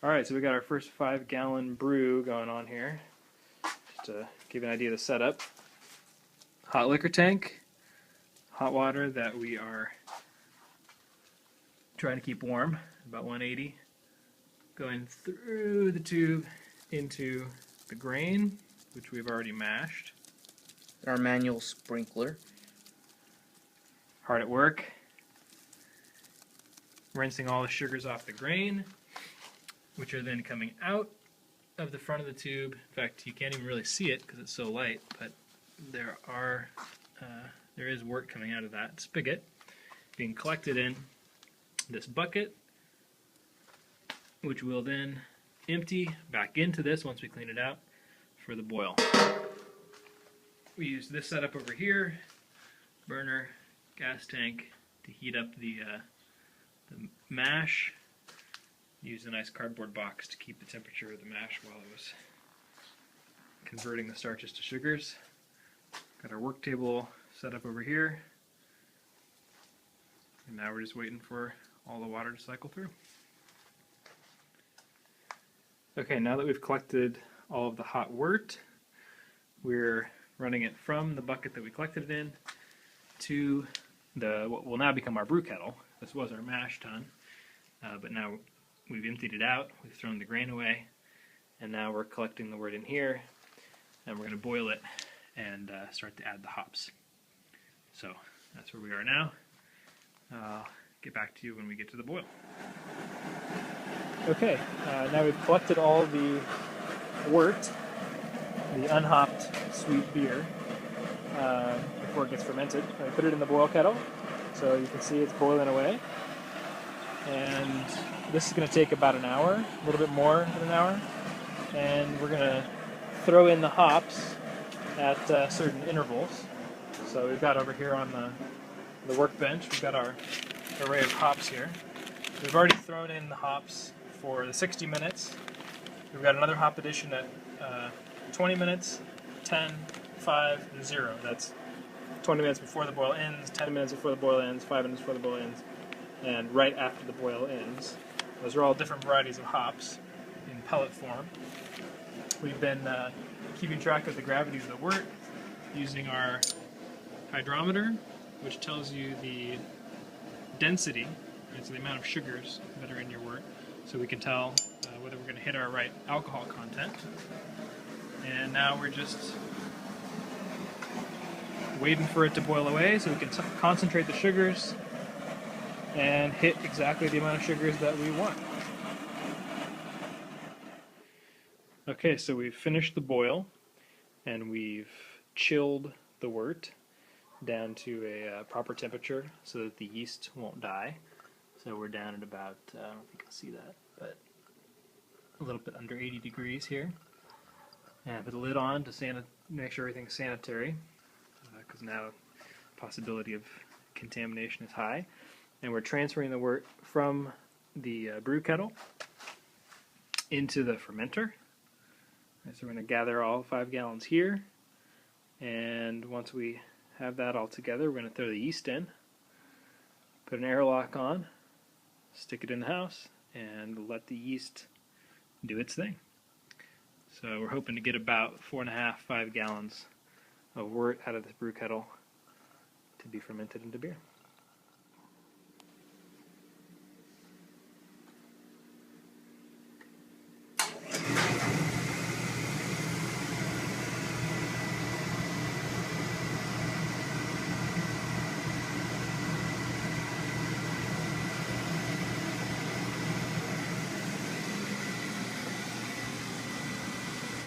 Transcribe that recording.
Alright, so we got our first 5-gallon brew going on here. Just to give you an idea of the setup. Hot liquor tank, hot water that we are trying to keep warm, about 180, going through the tube into the grain, which we've already mashed. Our manual sprinkler. Hard at work, rinsing all the sugars off the grain, which are then coming out of the front of the tube. In fact, you can't even really see it because it's so light, but there is wort coming out of that spigot being collected in this bucket, which we'll then empty back into this once we clean it out for the boil. We use this setup over here, burner, gas tank, to heat up the mash. Use a nice cardboard box to keep the temperature of the mash while it was converting the starches to sugars. Got our work table set up over here. And now we're just waiting for all the water to cycle through. Okay, now that we've collected all of the hot wort, we're running it from the bucket that we collected it in to what will now become our brew kettle. This was our mash tun, but now we've emptied it out, we've thrown the grain away, and now we're collecting the wort in here, and we're going to boil it and start to add the hops. So that's where we are now. I'll get back to you when we get to the boil. Okay, now we've collected all the wort, the unhopped sweet beer, before it gets fermented. I put it in the boil kettle, so you can see it's boiling away. And this is going to take about an hour, a little bit more than an hour. And we're going to throw in the hops at certain intervals. So we've got over here on the workbench, we've got our array of hops here. We've already thrown in the hops for the 60 minutes. We've got another hop addition at 20 minutes, 10, 5, and 0. That's 20 minutes before the boil ends, 10 minutes before the boil ends, 5 minutes before the boil ends, and right after the boil ends. Those are all different varieties of hops in pellet form. We've been keeping track of the gravity of the wort using our hydrometer, which tells you the density, right, so the amount of sugars that are in your wort, so we can tell whether we're going to hit our right alcohol content. And now we're just waiting for it to boil away so we can concentrate the sugars and hit exactly the amount of sugars that we want. Okay, so we've finished the boil and we've chilled the wort down to a proper temperature so that the yeast won't die. So we're down at about, I don't think you'll see that, but a little bit under 80 degrees here. And put the lid on to make sure everything's sanitary, because now the possibility of contamination is high. And we're transferring the wort from the brew kettle into the fermenter. Right, so we're going to gather all 5 gallons here, and once we have that all together, we're going to throw the yeast in, put an airlock on, stick it in the house, and let the yeast do its thing. So we're hoping to get about 4.5–5 gallons of wort out of this brew kettle to be fermented into beer.